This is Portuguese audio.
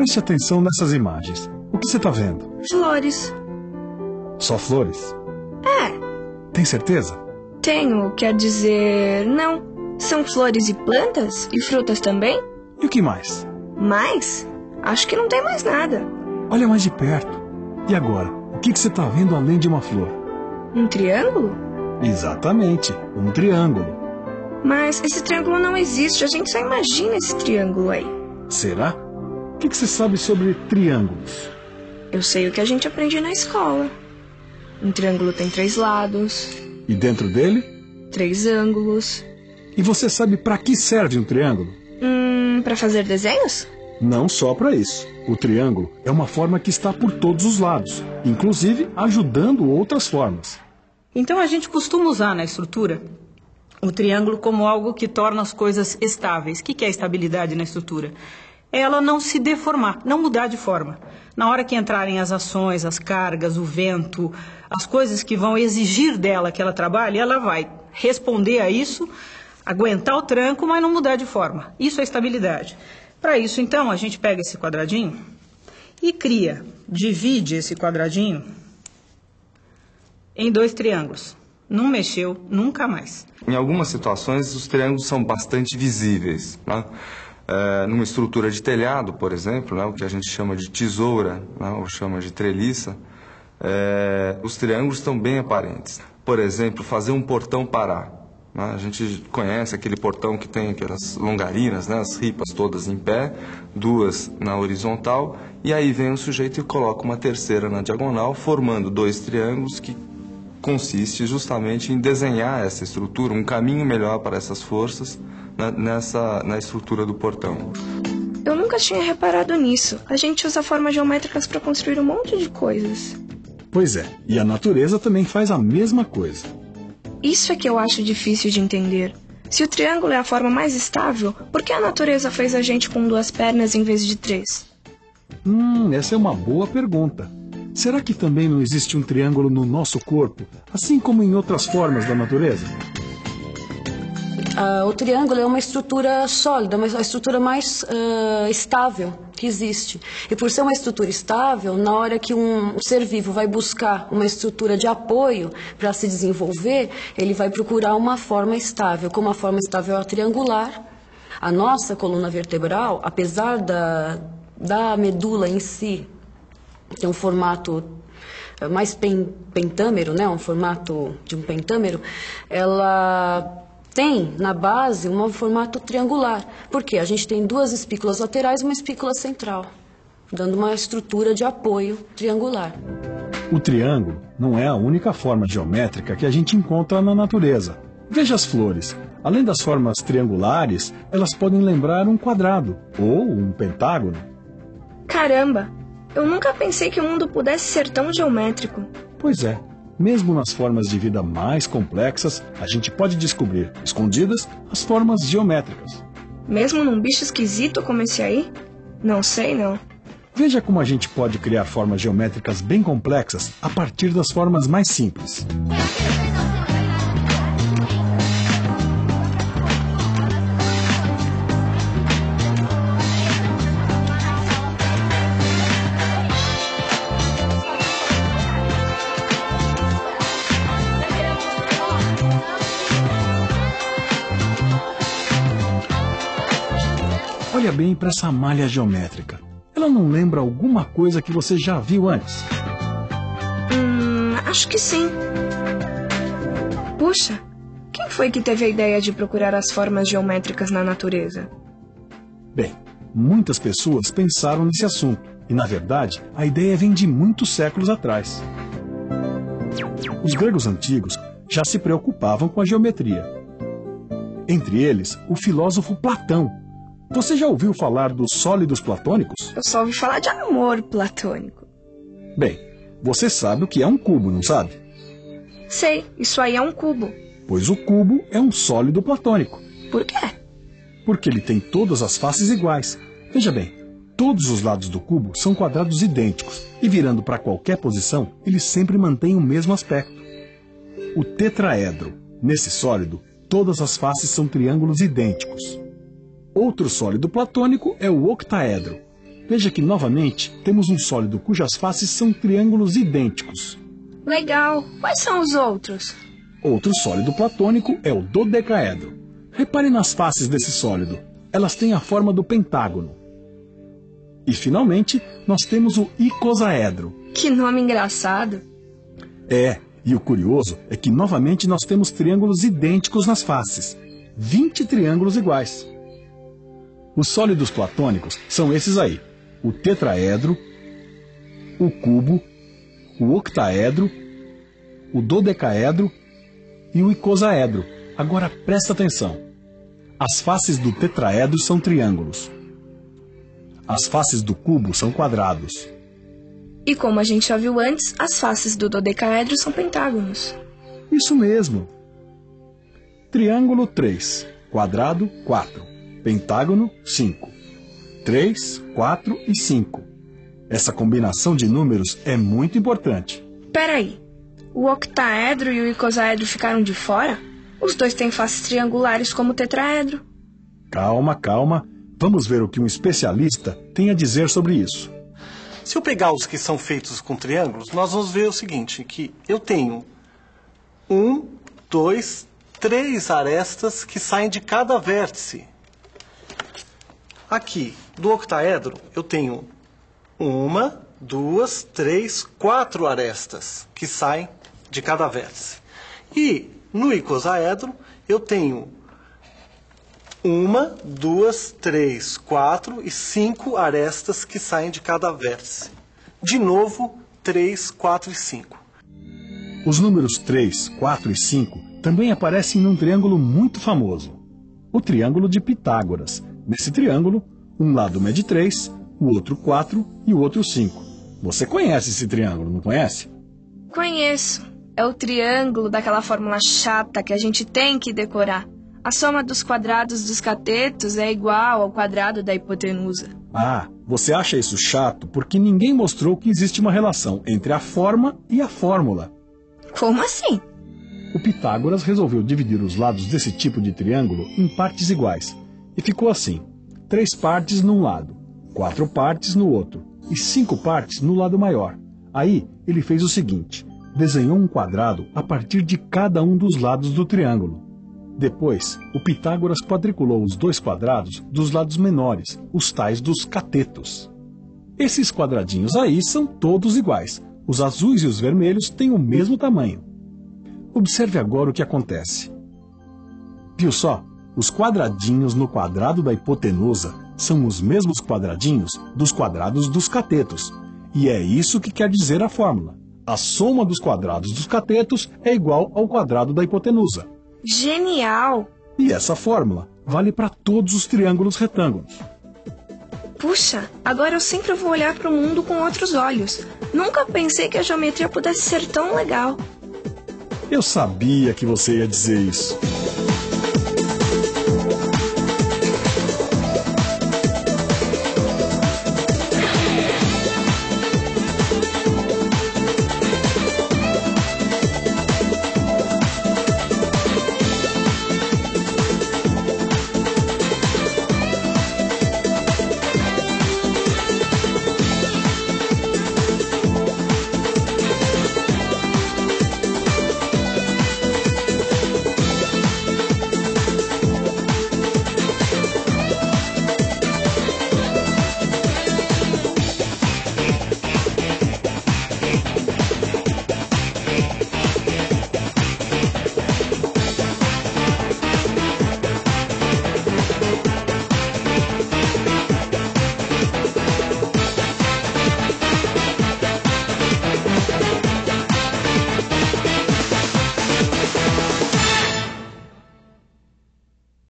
Preste atenção nessas imagens. O que você está vendo? Flores. Só flores? É. Tem certeza? Tenho, quer dizer... Não. São flores e plantas? E frutas também? E o que mais? Mais? Acho que não tem mais nada. Olha mais de perto. E agora? O que você está vendo além de uma flor? Um triângulo? Exatamente, um triângulo. Mas esse triângulo não existe, a gente só imagina esse triângulo aí. Será? O que você sabe sobre triângulos? Eu sei o que a gente aprende na escola. Um triângulo tem 3 lados. E dentro dele? 3 ângulos. E você sabe para que serve um triângulo? Para fazer desenhos? Não só para isso. O triângulo é uma forma que está por todos os lados, inclusive ajudando outras formas. Então a gente costuma usar na estrutura o triângulo como algo que torna as coisas estáveis. O que é estabilidade na estrutura? É ela não se deformar, não mudar de forma. Na hora que entrarem as ações, as cargas, o vento, as coisas que vão exigir dela que ela trabalhe, ela vai responder a isso, aguentar o tranco, mas não mudar de forma. Isso é estabilidade. Para isso, então, a gente pega esse quadradinho e divide esse quadradinho em 2 triângulos. Não mexeu nunca mais. Em algumas situações, os triângulos são bastante visíveis, né? Numa estrutura de telhado, por exemplo, né, o que a gente chama de tesoura, né, ou chama de treliça, os triângulos estão bem aparentes. Por exemplo, fazer um portão parar. Né, a gente conhece aquele portão que tem aquelas longarinas, né, as ripas todas em pé, 2 na horizontal, e aí vem o sujeito e coloca uma terceira na diagonal, formando 2 triângulos que consiste justamente em desenhar essa estrutura, um caminho melhor para essas forças na estrutura do portão. Eu nunca tinha reparado nisso. A gente usa formas geométricas para construir um monte de coisas. Pois é, e a natureza também faz a mesma coisa. Isso é que eu acho difícil de entender. Se o triângulo é a forma mais estável, por que a natureza fez a gente com 2 pernas em vez de 3? Essa é uma boa pergunta. Será que também não existe um triângulo no nosso corpo, assim como em outras formas da natureza? O triângulo é uma estrutura sólida, uma estrutura mais estável que existe. E por ser uma estrutura estável, na hora que um ser vivo vai buscar uma estrutura de apoio para se desenvolver, ele vai procurar uma forma estável. Como a forma estável é a triangular, a nossa coluna vertebral, apesar da medula em si ter um formato mais pentâmero, né, um formato de um pentâmero, ela tem na base um formato triangular. Por quê? A gente tem 2 espículas laterais e uma espícula central, dando uma estrutura de apoio triangular. O triângulo não é a única forma geométrica que a gente encontra na natureza. Veja as flores. Além das formas triangulares, elas podem lembrar um quadrado ou um pentágono. Caramba! Eu nunca pensei que o mundo pudesse ser tão geométrico. Pois é. Mesmo nas formas de vida mais complexas, a gente pode descobrir, escondidas, as formas geométricas. Mesmo num bicho esquisito como esse aí? Não sei, não. Veja como a gente pode criar formas geométricas bem complexas a partir das formas mais simples. Olha bem para essa malha geométrica. Ela não lembra alguma coisa que você já viu antes? Acho que sim. Puxa, quem foi que teve a ideia de procurar as formas geométricas na natureza? Bem, muitas pessoas pensaram nesse assunto. E, na verdade, a ideia vem de muitos séculos atrás. Os gregos antigos já se preocupavam com a geometria. Entre eles, o filósofo Platão. Você já ouviu falar dos sólidos platônicos? Eu só ouvi falar de amor platônico. Bem, você sabe o que é um cubo, não sabe? Sei, isso aí é um cubo. Pois o cubo é um sólido platônico. Por quê? Porque ele tem todas as faces iguais. Veja bem, todos os lados do cubo são quadrados idênticos e virando para qualquer posição, ele sempre mantém o mesmo aspecto. O tetraedro. Nesse sólido, todas as faces são triângulos idênticos. Outro sólido platônico é o octaedro. Veja que, novamente, temos um sólido cujas faces são triângulos idênticos. Legal. Quais são os outros? Outro sólido platônico é o dodecaedro. Repare nas faces desse sólido. Elas têm a forma do pentágono. E, finalmente, nós temos o icosaedro. Que nome engraçado. E o curioso é que, novamente, nós temos triângulos idênticos nas faces. 20 triângulos iguais. Os sólidos platônicos são esses aí. O tetraedro, o cubo, o octaedro, o dodecaedro e o icosaedro. Agora presta atenção. As faces do tetraedro são triângulos. As faces do cubo são quadrados. E como a gente já viu antes, as faces do dodecaedro são pentágonos. Isso mesmo. Triângulo 3, quadrado 4, pentágono 5. 3, 4 e 5. Essa combinação de números é muito importante. Peraí, o octaedro e o icosaedro ficaram de fora? Os dois têm faces triangulares como o tetraedro. Calma. Vamos ver o que um especialista tem a dizer sobre isso. Se eu pegar os que são feitos com triângulos, nós vamos ver o seguinte, que eu tenho 1, 2, 3 arestas que saem de cada vértice. Aqui, do octaedro, eu tenho 1, 2, 3, 4 arestas que saem de cada vértice. E no icosaedro, eu tenho 1, 2, 3, 4 e 5 arestas que saem de cada vértice. De novo, 3, 4 e 5. Os números 3, 4 e 5 também aparecem num triângulo muito famoso. O triângulo de Pitágoras. Nesse triângulo, um lado mede 3, o outro 4 e o outro 5. Você conhece esse triângulo, não conhece? Conheço. É o triângulo daquela fórmula chata que a gente tem que decorar. A soma dos quadrados dos catetos é igual ao quadrado da hipotenusa. Você acha isso chato porque ninguém mostrou que existe uma relação entre a forma e a fórmula. Como assim? O Pitágoras resolveu dividir os lados desse tipo de triângulo em partes iguais. E ficou assim: 3 partes num lado, 4 partes no outro e 5 partes no lado maior. Aí ele fez o seguinte: desenhou um quadrado a partir de cada um dos lados do triângulo. Depois, o Pitágoras quadriculou os 2 quadrados dos lados menores, os tais dos catetos. Esses quadradinhos aí são todos iguais. Os azuis e os vermelhos têm o mesmo tamanho. Observe agora o que acontece. Viu só? Os quadradinhos no quadrado da hipotenusa são os mesmos quadradinhos dos quadrados dos catetos. E é isso que quer dizer a fórmula. A soma dos quadrados dos catetos é igual ao quadrado da hipotenusa. Genial! E essa fórmula vale para todos os triângulos retângulos. Puxa, agora eu sempre vou olhar para o mundo com outros olhos. Nunca pensei que a geometria pudesse ser tão legal. Eu sabia que você ia dizer isso.